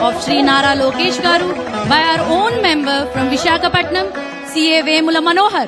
of Shri Nara Lokesh Garu by our own member from Visakhapatnam, CA Vemula Manohar.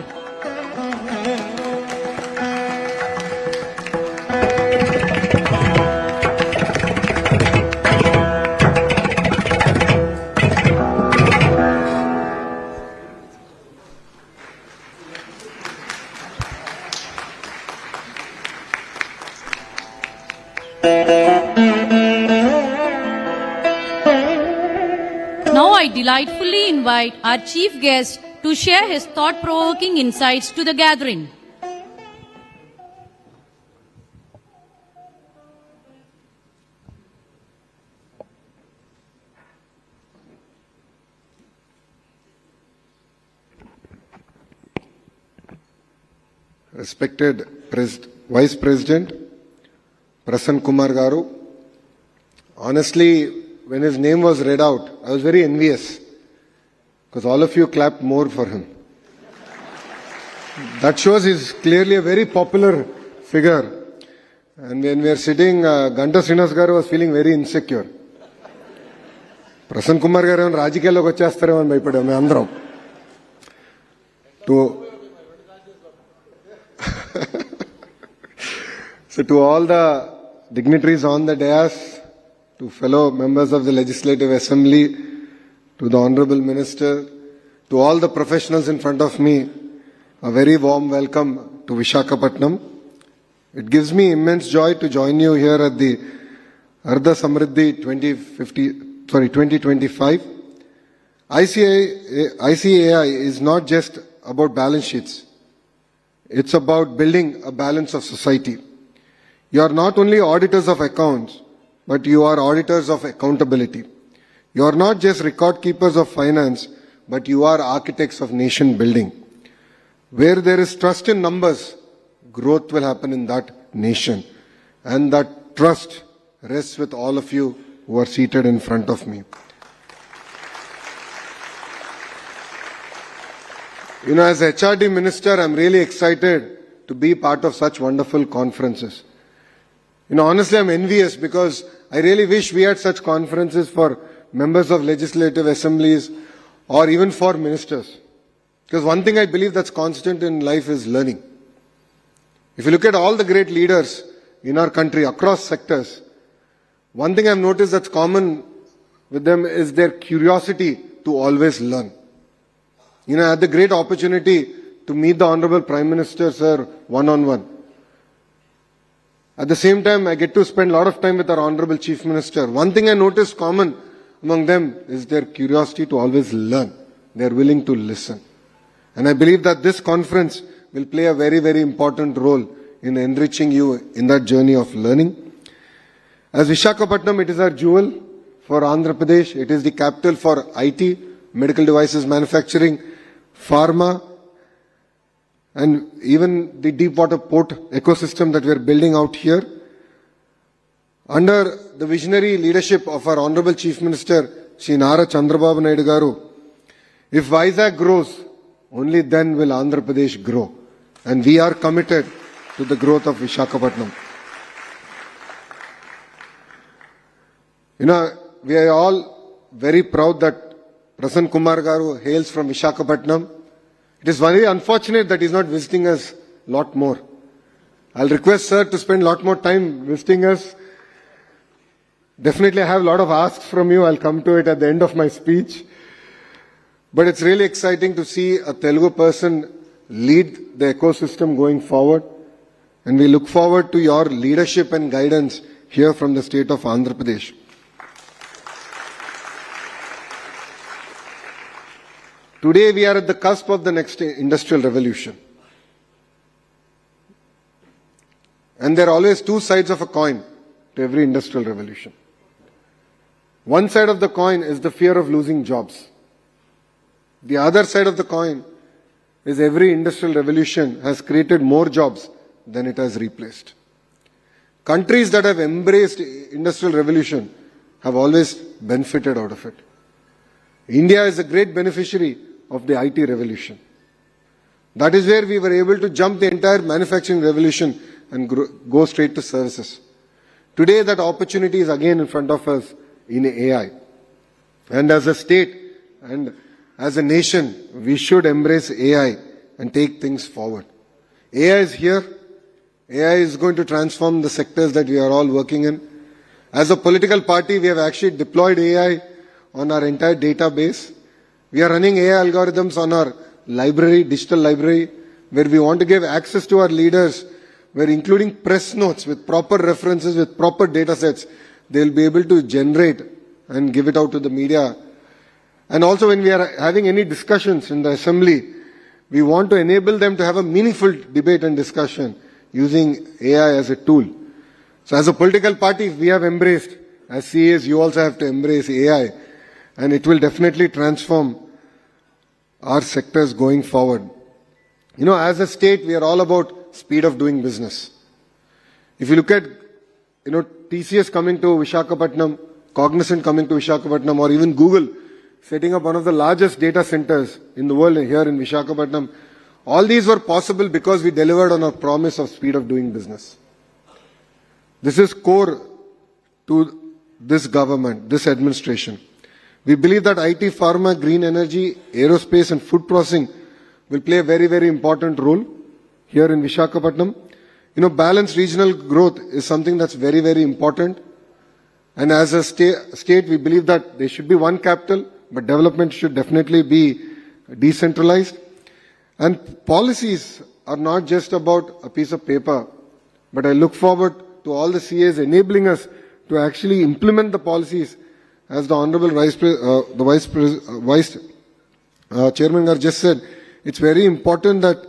Now I delightfully invite our chief guest to share his thought-provoking insights to the gathering. Respected Vice President Prasanna Kumar Garu, honestly, when his name was read out, I was very envious because all of you clapped more for him. That shows he's clearly a very popular figure. And when we are sitting, Ganta Srinivas Garu was feeling very insecure. Prasanna Kumar Garu Rajikiyalloki vachestaremo ani bhayapadamu me andaram. So to all the dignitaries on the dais, to fellow members of the Legislative Assembly, to the Honorable Minister, to all the professionals in front of me, a very warm welcome to Visakhapatnam. It gives me immense joy to join you here at the Ardha Samriddhi 2025. ICAI is not just about balance sheets. It's about building a balance of society. You are not only auditors of accounts, but you are auditors of accountability. You are not just record keepers of finance, but you are architects of nation building. Where there is trust in numbers, growth will happen in that nation. And that trust rests with all of you who are seated in front of me. You know, as HRD Minister, I'm really excited to be part of such wonderful conferences. You know, honestly, I'm envious because I really wish we had such conferences for members of legislative assemblies or even for ministers. Because one thing I believe that's constant in life is learning. If you look at all the great leaders in our country across sectors, one thing I've noticed that's common with them is their curiosity to always learn. You know, I had the great opportunity to meet the Honorable Prime Minister, sir, one-on-one. At the same time, I get to spend a lot of time with our Honorable Chief Minister. One thing I noticed common among them is their curiosity to always learn. They are willing to listen. And I believe that this conference will play a very, very important role in enriching you in that journey of learning. As Visakhapatnam, it is our jewel for Andhra Pradesh. It is the capital for IT, medical devices manufacturing, pharma, and even the deep water port ecosystem that we are building out here. Under the visionary leadership of our Honorable Chief Minister, Shri Nara Chandrababu Naidu Garu, if Vizag grows, only then will Andhra Pradesh grow. And we are committed to the growth of Visakhapatnam. You know, we are all very proud that Prasanna Kumar Garu hails from Visakhapatnam. It is very unfortunate that he is not visiting us a lot more. I'll request sir to spend a lot more time visiting us. Definitely I have a lot of asks from you. I'll come to it at the end of my speech. But it's really exciting to see a Telugu person lead the ecosystem going forward. And we look forward to your leadership and guidance here from the state of Andhra Pradesh. Today we are at the cusp of the next industrial revolution. And there are always two sides of a coin to every industrial revolution. One side of the coin is the fear of losing jobs. The other side of the coin is every industrial revolution has created more jobs than it has replaced. Countries that have embraced industrial revolution have always benefited out of it. India is a great beneficiary of the IT revolution. That is where we were able to jump the entire manufacturing revolution and go straight to services. Today that opportunity is again in front of us in AI. And as a state and as a nation, we should embrace AI and take things forward. AI is here. AI is going to transform the sectors that we are all working in. As a political party, we have actually deployed AI on our entire database. We are running AI algorithms on our library, digital library, where we want to give access to our leaders, where including press notes with proper references, with proper data sets, they'll be able to generate and give it out to the media. And also when we are having any discussions in the assembly, we want to enable them to have a meaningful debate and discussion using AI as a tool. So as a political party, we have embraced, as CAs, you also have to embrace AI, and it will definitely transform our sectors going forward. You know, as a state, we are all about speed of doing business. If you look at, TCS coming to Visakhapatnam, Cognizant coming to Visakhapatnam, or even Google setting up one of the largest data centers in the world here in Visakhapatnam, all these were possible because we delivered on our promise of speed of doing business. This is core to this government, this administration. We believe that IT, pharma, green energy, aerospace and food processing will play a very, very important role here in Visakhapatnam. Balanced regional growth is something that's very, very important. And as a state, we believe that there should be one capital, but development should definitely be decentralized. And policies are not just about a piece of paper, but I look forward to all the CAs enabling us to actually implement the policies, as the Honorable Vice Chairman Gar just said. It's very important that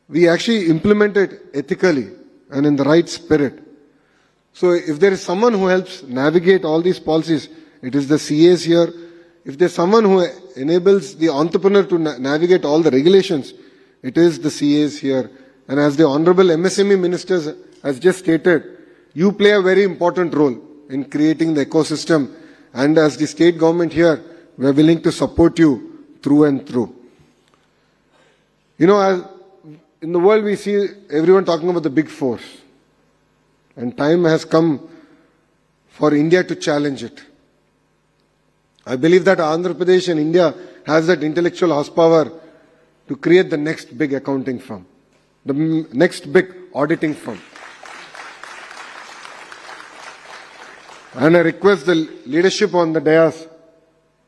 we actually implement it ethically and in the right spirit. So if there is someone who helps navigate all these policies, it is the CAs here. If there's someone who enables the entrepreneur to navigate all the regulations, it is the CAs here. And as the Honorable MSME Minister has just stated, you play a very important role in creating the ecosystem. And as the state government here, we are willing to support you through and through. As in the world we see everyone talking about the big fours. And time has come for India to challenge it. I believe that Andhra Pradesh and India has that intellectual horsepower to create the next big accounting firm, the next big auditing firm. And I request the leadership on the dais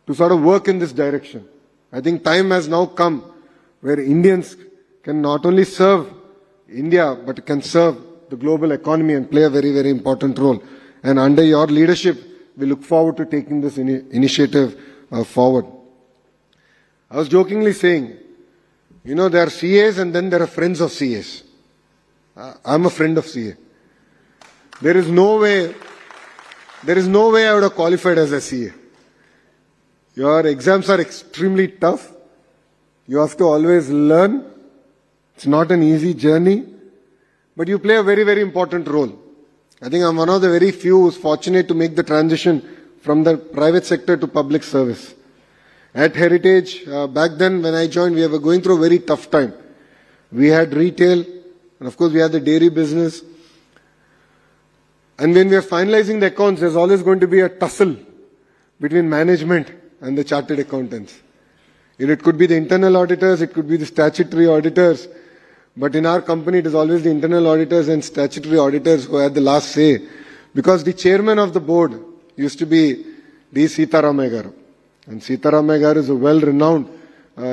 to sort of work in this direction. I think time has now come where Indians can not only serve India, but can serve the global economy and play a very, very important role. And under your leadership, we look forward to taking this initiative forward. I was jokingly saying, there are CAs and then there are friends of CAs. I'm a friend of CA. There is no way I would have qualified as a CA. Your exams are extremely tough. You have to always learn. It's not an easy journey, but you play a very, very important role. I think I'm one of the very few who's fortunate to make the transition from the private sector to public service. At Heritage, back then when I joined, we were going through a very tough time. We had retail, and of course we had the dairy business. And when we are finalizing the accounts, there's always going to be a tussle between management and the chartered accountants. It could be the internal auditors, it could be the statutory auditors. But in our company, it is always the internal auditors and statutory auditors who had the last say. Because the chairman of the board used to be D. Sitaramaya Garu. And Sitaramaya Garu is a well-renowned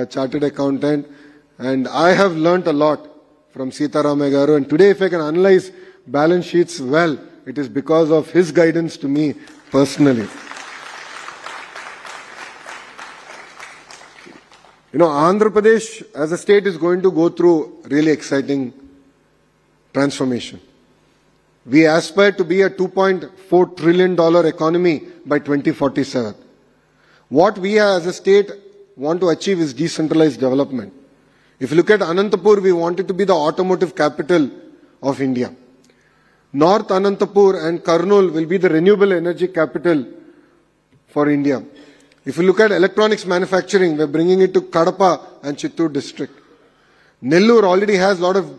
chartered accountant. And I have learnt a lot from Sitaramaya Garu. And today, if I can analyze balance sheets well, it is because of his guidance to me personally. Andhra Pradesh as a state is going to go through really exciting transformation. We aspire to be a $2.4 trillion economy by 2047. What we as a state want to achieve is decentralized development. If you look at Anantapur, we want it to be the automotive capital of India. North Anantapur and Kurnool will be the renewable energy capital for India. If you look at electronics manufacturing, we're bringing it to Kadapa and Chittoor district. Nellore already has a lot of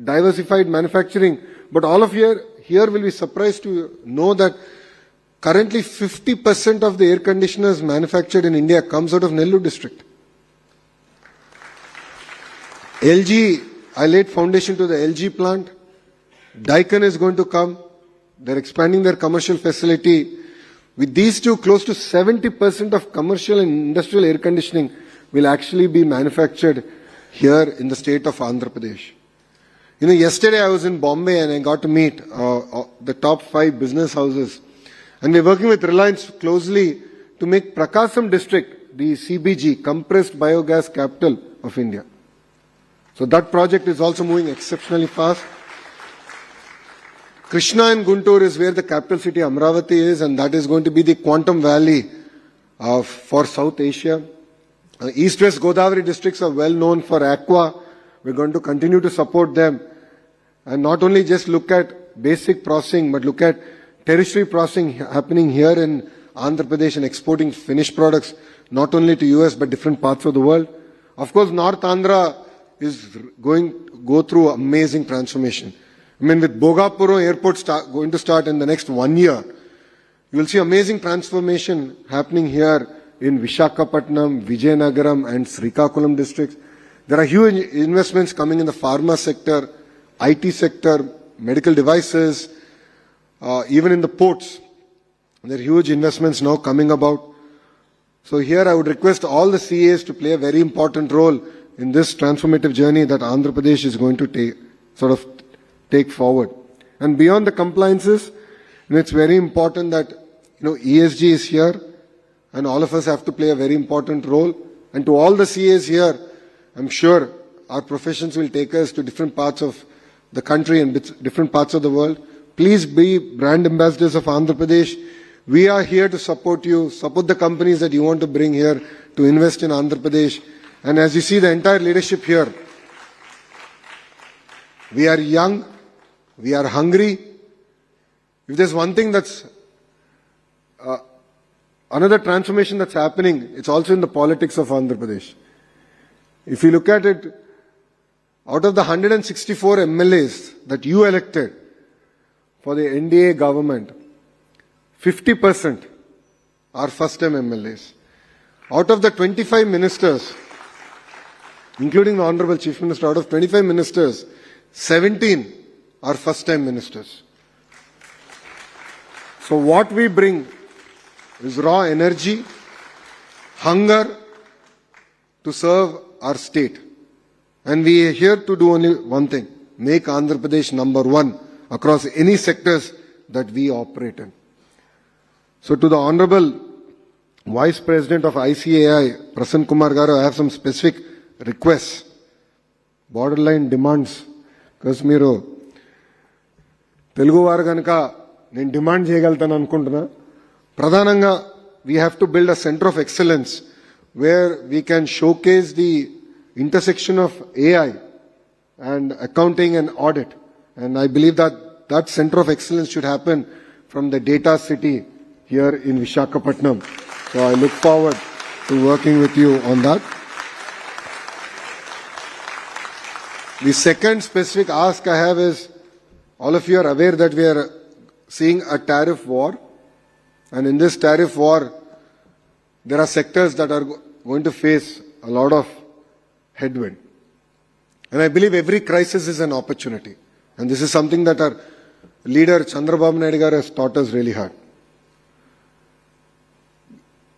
diversified manufacturing, but all of here will be surprised to know that Currently, 50% of the air conditioners manufactured in India comes out of Nellore district. LG, I laid foundation to the LG plant. Daikin is going to come. They're expanding their commercial facility. With these two, close to 70% of commercial and industrial air conditioning will actually be manufactured here in the state of Andhra Pradesh. You know, yesterday I was in Bombay and I got to meet the top 5 business houses. And we're working with Reliance closely to make Prakasam district the CBG, compressed biogas capital of India. So that project is also moving exceptionally fast. Krishna and Guntur is where the capital city Amravati is, and that is going to be the quantum valley for South Asia. East-West Godavari districts are well known for aqua. We're going to continue to support them. And not only just look at basic processing, but look at tertiary processing happening here in Andhra Pradesh and exporting finished products, not only to US, but different parts of the world. Of course, North Andhra is going to go through amazing transformation. I mean, with Bhogapuram Airport going to start in the next 1 year, you will see amazing transformation happening here in Vishakhapatnam, Vijayanagaram and Srikakulam districts. There are huge investments coming in the pharma sector, IT sector, medical devices, even in the ports. There are huge investments now coming about. So here I would request all the CAs to play a very important role in this transformative journey that Andhra Pradesh is going to take forward. And beyond the compliances, it's very important that ESG is here, and all of us have to play a very important role. And to all the CAs here, I'm sure our professions will take us to different parts of the country and different parts of the world. Please be brand ambassadors of Andhra Pradesh. We are here to support you, support the companies that you want to bring here to invest in Andhra Pradesh. And as you see the entire leadership here, we are young, we are hungry. If there's one thing that's another transformation that's happening, it's also in the politics of Andhra Pradesh. If you look at it, out of the 164 MLAs that you elected for the NDA government, 50% are first-time MLAs. Out of the 25 ministers, including the Honorable Chief Minister, out of 25 ministers, 17 are first-time ministers. So what we bring is raw energy, hunger to serve our state. And we are here to do only one thing, make Andhra Pradesh number 1 across any sectors that we operate in. So to the Honorable Vice President of ICAI, Prasanna Kumar Garu, I have some specific requests, borderline demands, because మీరు తెలుగు వారు కనుక నేను demand చేయగలుగుతాను అనుకుంటున్నా. ప్రధానంగా we have to build a center of excellence where we can showcase the intersection of AI and accounting and audit. And I believe that that center of excellence should happen from the data city here in Vishakhapatnam. So I look forward to working with you on that. The second specific ask I have is, all of you are aware that we are seeing a tariff war. And in this tariff war, there are sectors that are going to face a lot of headwind. And I believe every crisis is an opportunity. And this is something that our leader Chandrababu Naidu garu has taught us really hard.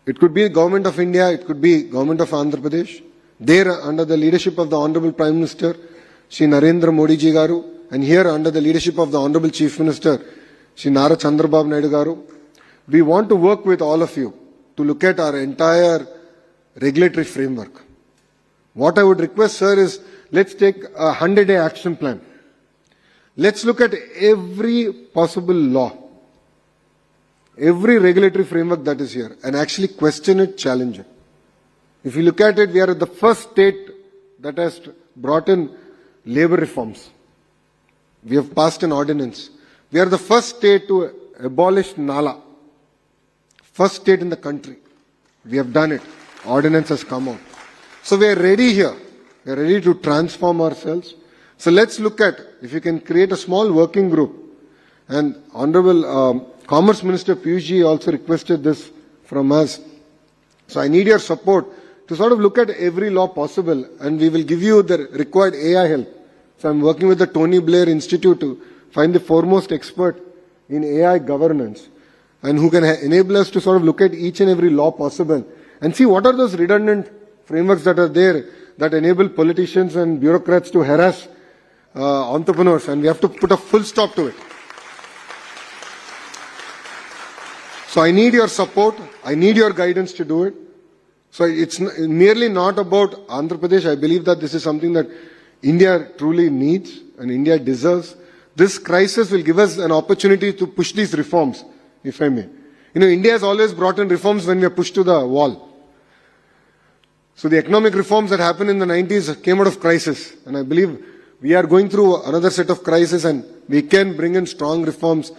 It could be Government of India, it could be Government of Andhra Pradesh. There, under the leadership of the Honorable Prime Minister, Shri Narendra Modi ji garu, and here under the leadership of the Honorable Chief Minister, Shri Nara Chandrababu Naidu garu, we want to work with all of you to look at our entire regulatory framework. What I would request, sir, is let's take a 100-day action plan. Let's look at every possible law, every regulatory framework that is here, and actually question it, challenge it. If you look at it, we are the first state that has brought in labor reforms. We have passed an ordinance. We are the first state to abolish Nala. First state in the country. We have done it. Ordinance has come out. So we are ready here. We are ready to transform ourselves. So let's look at if you can create a small working group. And Honorable Commerce Minister Piyush also requested this from us. So I need your support to sort of look at every law possible, and we will give you the required AI help. So I'm working with the Tony Blair Institute to find the foremost expert in AI governance and who can enable us to sort of look at each and every law possible and see what are those redundant frameworks that are there that enable politicians and bureaucrats to harass entrepreneurs, and we have to put a full stop to it. So I need your support. I need your guidance to do it. So it's merely not about Andhra Pradesh. I believe that this is something that India truly needs and India deserves. This crisis will give us an opportunity to push these reforms, if I may. You know, India has always brought in reforms when we are pushed to the wall. So the economic reforms that happened in the 90s came out of crisis. And I believe we are going through another set of crisis, and we can bring in strong reforms.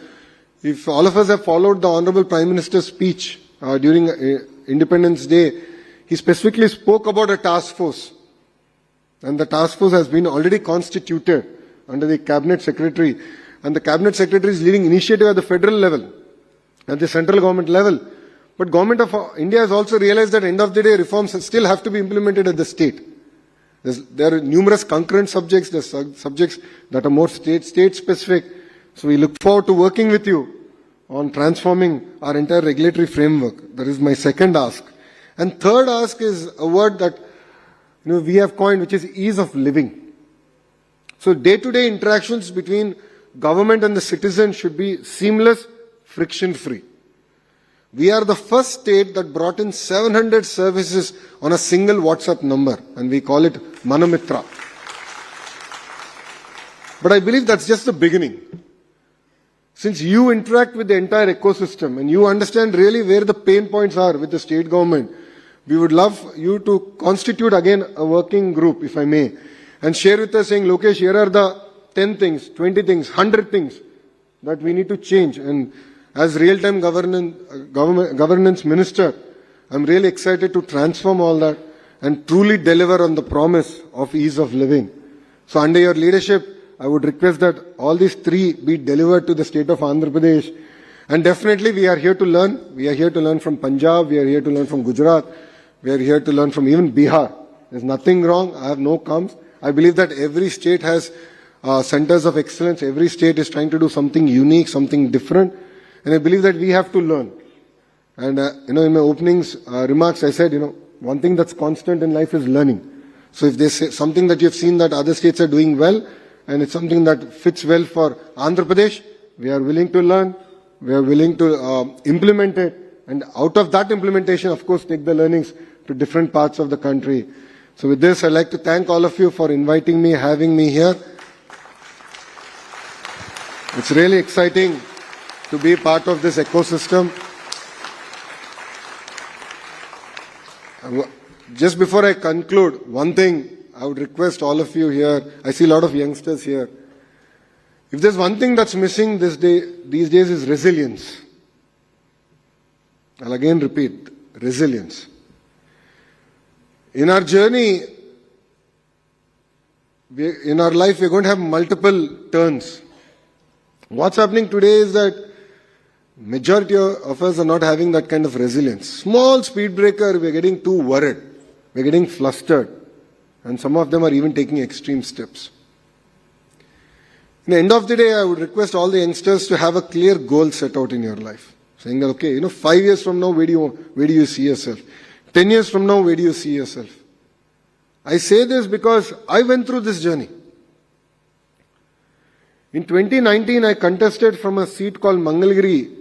If all of us have followed the Honorable Prime Minister's speech during Independence Day, he specifically spoke about a task force. And the task force has been already constituted under the Cabinet Secretary. And the Cabinet Secretary is leading initiative at the federal level, at the central government level. But Government of India has also realized that at the end of the day, reforms still have to be implemented at the state. There are numerous concurrent subjects. There are subjects that are more state-specific. So we look forward to working with you on transforming our entire regulatory framework. That is my second ask. And third ask is a word that we have coined, which is ease of living. So day-to-day interactions between government and the citizen should be seamless, friction-free. We are the first state that brought in 700 services on a single WhatsApp number, and we call it Manamitra. But I believe that's just the beginning. Since you interact with the entire ecosystem and you understand really where the pain points are with the state government, we would love you to constitute again a working group, if I may, and share with us saying, Lokesh, here are the 10 things, 20 things, 100 things that we need to change. And as real-time governance minister, I'm really excited to transform all that and truly deliver on the promise of ease of living. So under your leadership, I would request that all these three be delivered to the state of Andhra Pradesh. And definitely we are here to learn. We are here to learn from Punjab. We are here to learn from Gujarat. We are here to learn from even Bihar. There's nothing wrong. I have no qualms. I believe that every state has centers of excellence. Every state is trying to do something unique, something different. And I believe that we have to learn. And, in my openings remarks, I said, one thing that's constant in life is learning. So if there's something that you've seen that other states are doing well, and it's something that fits well for Andhra Pradesh, we are willing to learn. We are willing to implement it. And out of that implementation, of course, take the learnings to different parts of the country. So with this, I'd like to thank all of you for inviting me, having me here. It's really exciting to be part of this ecosystem. Just before I conclude, one thing I would request all of you here, I see a lot of youngsters here. If there's one thing that's missing these days is resilience. I'll again repeat, resilience. In our journey, in our life, we're going to have multiple turns. What's happening today is that majority of us are not having that kind of resilience. Small speed breaker, we're getting too worried. We're getting flustered. And some of them are even taking extreme steps. In the end of the day, I would request all the youngsters to have a clear goal set out in your life. Saying that, okay, 5 years from now, where do you see yourself? 10 years from now, where do you see yourself? I say this because I went through this journey. In 2019, I contested from a seat called Mangalgiri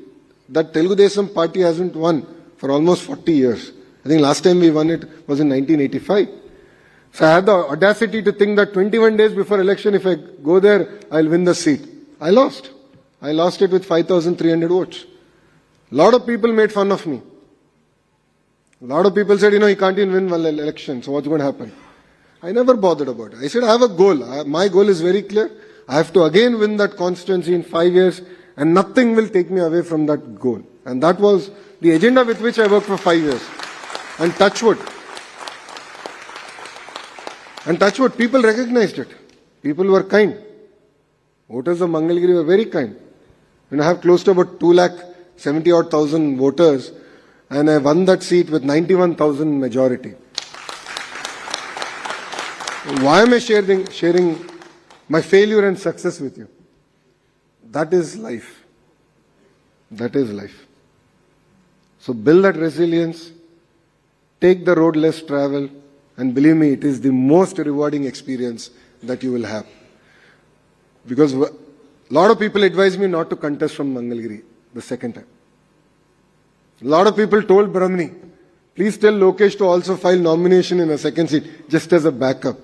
that Telugu Desam party hasn't won for almost 40 years. I think last time we won it was in 1985. So I had the audacity to think that 21 days before election, if I go there, I'll win the seat. I lost. I lost it with 5,300 votes. A lot of people made fun of me. A lot of people said, he can't even win one election, so what's going to happen? I never bothered about it. I said, I have a goal. My goal is very clear. I have to again win that constituency in 5 years, and nothing will take me away from that goal. And that was the agenda with which I worked for 5 years. And touch wood. And touch wood, people recognized it. People were kind. Voters of Mangalgiri were very kind. I have close to about 2 lakh 70 odd thousand voters, and I won that seat with 91,000 majority. Why am I sharing my failure and success with you? That is life. That is life. So build that resilience, take the road less traveled, and believe me, it is the most rewarding experience that you will have. Because a lot of people advised me not to contest from Mangalgiri the second time. A lot of people told Brahmani, please tell Lokesh to also file nomination in a second seat, just as a backup.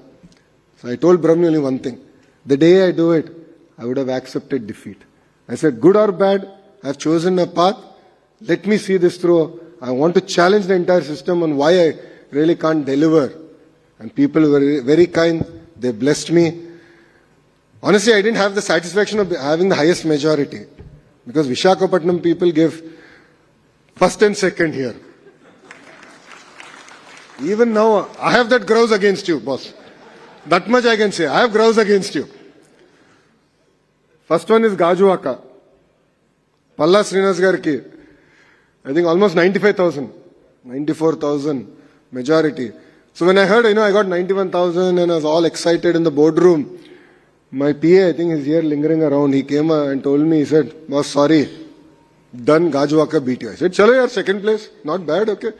So I told Brahmani only one thing. The day I do it, I would have accepted defeat. I said, good or bad, I have chosen a path. Let me see this through. I want to challenge the entire system on why I really can't deliver. And people were very kind. They blessed me. Honestly, I didn't have the satisfaction of having the highest majority. Because Visakhapatnam people give first and second here. Even now, I have that grouse against you, boss. That much I can say. I have grouse against you. First one is Gajuwaka. Palla Srinas Garki. I think almost 95,000. 94,000 majority. So when I heard, I got 91,000 and I was all excited in the boardroom. My PA, I think, is here lingering around. He came and told me, he said, boss, sorry. Done, Gajuwaka beat you. I said, chalo yaar, second place. Not bad, okay.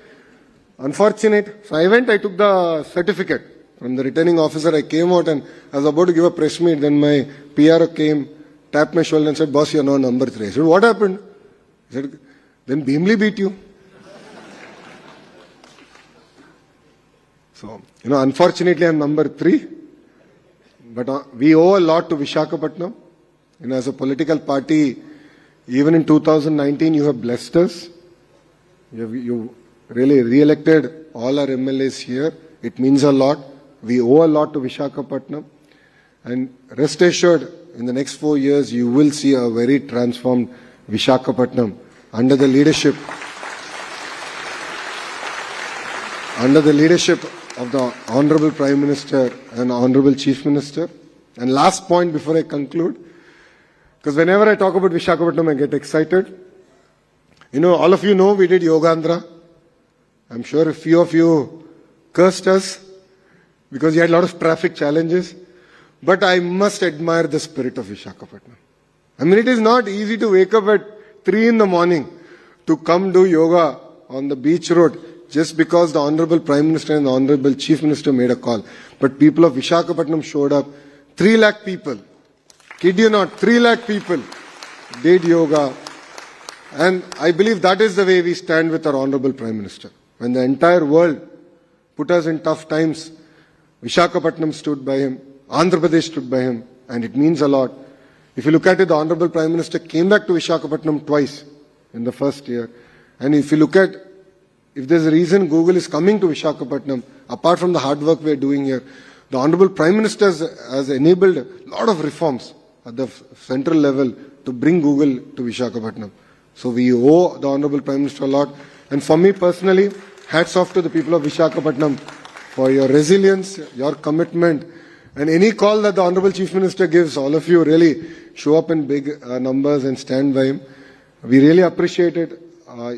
Unfortunate. So I went, I took the certificate from the returning officer. I came out and I was about to give a press meet. Then my PR came, tapped my shoulder and said, boss, you're now number 3. I said, what happened? He said, then Bhimli beat you. So, unfortunately I'm number 3. But we owe a lot to Visakhapatnam. As a political party, even in 2019, you have blessed us. You really re-elected all our MLAs here. It means a lot. We owe a lot to Visakhapatnam. And rest assured, in the next 4 years, you will see a very transformed Visakhapatnam under the leadership of the Honorable Prime Minister and Honorable Chief Minister. And last point before I conclude, because whenever I talk about Visakhapatnam, I get excited. All of you know we did Yogandhra. I'm sure a few of you cursed us because you had a lot of traffic challenges. But I must admire the spirit of Visakhapatnam. It is not easy to wake up at 3 in the morning to come do yoga on the beach road just because the Honorable Prime Minister and the Honorable Chief Minister made a call. But people of Visakhapatnam showed up. 3 lakh people, kid you not, 3 lakh people did yoga. And I believe that is the way we stand with our Honorable Prime Minister. When the entire world put us in tough times, Visakhapatnam stood by him, Andhra Pradesh stood by him, and it means a lot. If you look at it, the Honorable Prime Minister came back to Visakhapatnam twice in the first year. And if you look at, if there's a reason Google is coming to Visakhapatnam, apart from the hard work we're doing here, the Honorable Prime Minister has enabled a lot of reforms at the central level to bring Google to Visakhapatnam. So we owe the Honorable Prime Minister a lot. And for me personally, hats off to the people of Visakhapatnam for your resilience, your commitment, and any call that the Honorable Chief Minister gives, all of you really show up in big numbers and stand by him. We really appreciate it.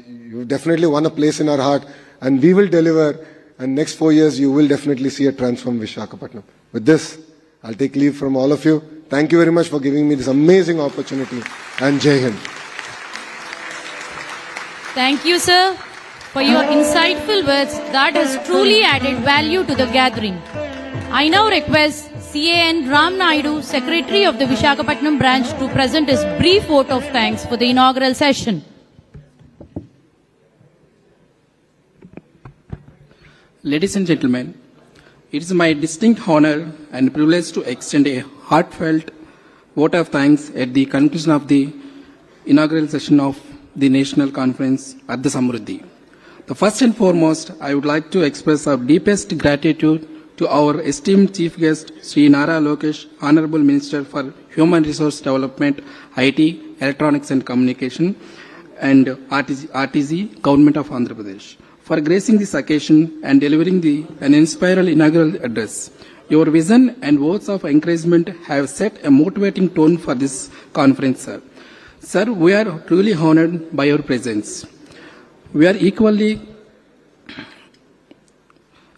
You've definitely won a place in our heart, and we will deliver. And next 4 years, you will definitely see a transformed Visakhapatnam. With this, I'll take leave from all of you. Thank you very much for giving me this amazing opportunity. And Jai Hind. Thank you, sir, for your insightful words that has truly added value to the gathering. I now request CAN Ram Naidu, Secretary of the Visakhapatnam branch, to present his brief vote of thanks for the inaugural session. Ladies and gentlemen, it is my distinct honor and privilege to extend a heartfelt vote of thanks at the conclusion of the inaugural session of the National Conference at the Samruddhi. The first and foremost, I would like to express our deepest gratitude to our esteemed Chief Guest, Shri Nara Lokesh, Honorable Minister for Human Resource Development, IT, Electronics and Communication, and RTZ, Government of Andhra Pradesh, for gracing this occasion and delivering an inspiring inaugural address. Your vision and words of encouragement have set a motivating tone for this conference, sir. Sir, we are truly honored by your presence. We are equally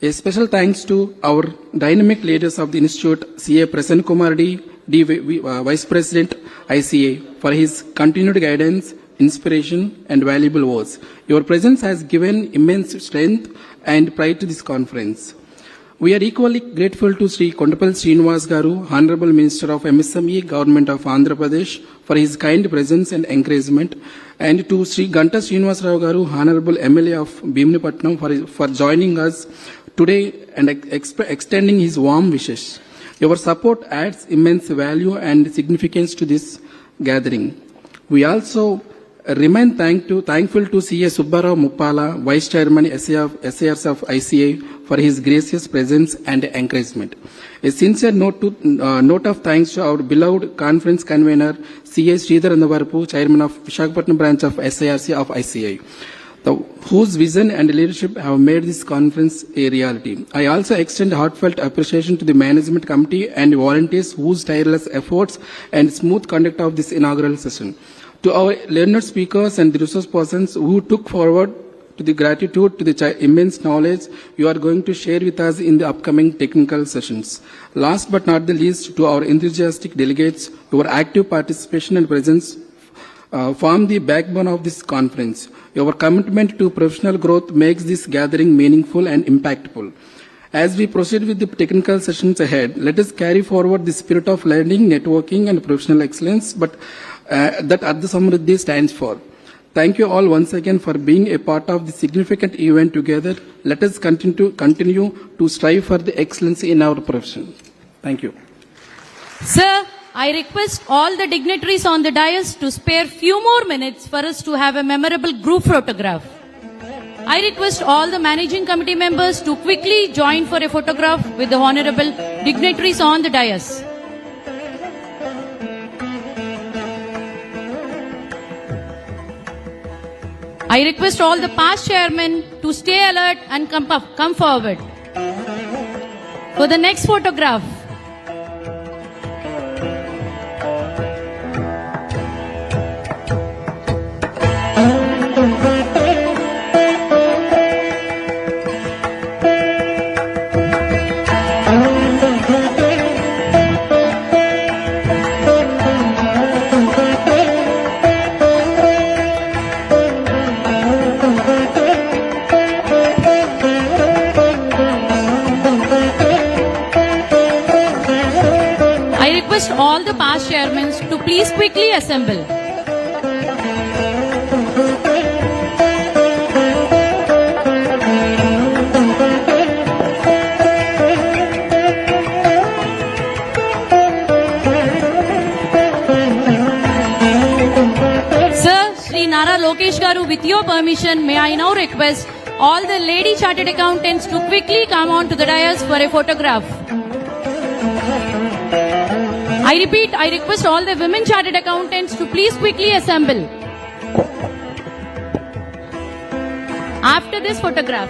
a special thanks to our dynamic leaders of the Institute, CA Prasanna Kumar D, Vice President, ICA, for his continued guidance, inspiration, and valuable words. Your presence has given immense strength and pride to this conference. We are equally grateful to Sri Kondapalli Srinivas Garu, Honorable Minister of MSME, Government of Andhra Pradesh, for his kind presence and encouragement, and to Sri Ganta Srinivas Rao Garu, Honorable MLA of Bhimnipatnam, for joining us today and extending his warm wishes. Your support adds immense value and significance to this gathering. We also remain thankful to C.A. Subbarao Muppala, Vice Chairman SARs of ICA, for his gracious presence and encouragement. A sincere note of thanks to our beloved conference convener, C.A. Sridhar Andavarpu, Chairman of Visakhapatnam branch of SARC of ICA, whose vision and leadership have made this conference a reality. I also extend heartfelt appreciation to the management committee and volunteers whose tireless efforts and smooth conduct of this inaugural session. To our learned speakers and the resource persons who took forward to the gratitude to the immense knowledge you are going to share with us in the upcoming technical sessions. Last but not the least, to our enthusiastic delegates, your active participation and presence form the backbone of this conference. Your commitment to professional growth makes this gathering meaningful and impactful. As we proceed with the technical sessions ahead, let us carry forward the spirit of learning, networking, and professional excellence, that Ardha Samruddhi stands for. Thank you all once again for being a part of this significant event together. Let us continue to strive for the excellence in our profession. Thank you. Sir, I request all the dignitaries on the dais to spare few more minutes for us to have a memorable group photograph. I request all the managing committee members to quickly join for a photograph with the honorable dignitaries on the dais. I request all the past chairmen to stay alert and come forward. For the next photograph, all the past chairmen to please quickly assemble. Sir, Shri Nara Lokesh Garu, with your permission, may I now request all the lady chartered accountants to quickly come on to the dais for a photograph. I repeat, I request all the women chartered accountants to please quickly assemble. After this photograph,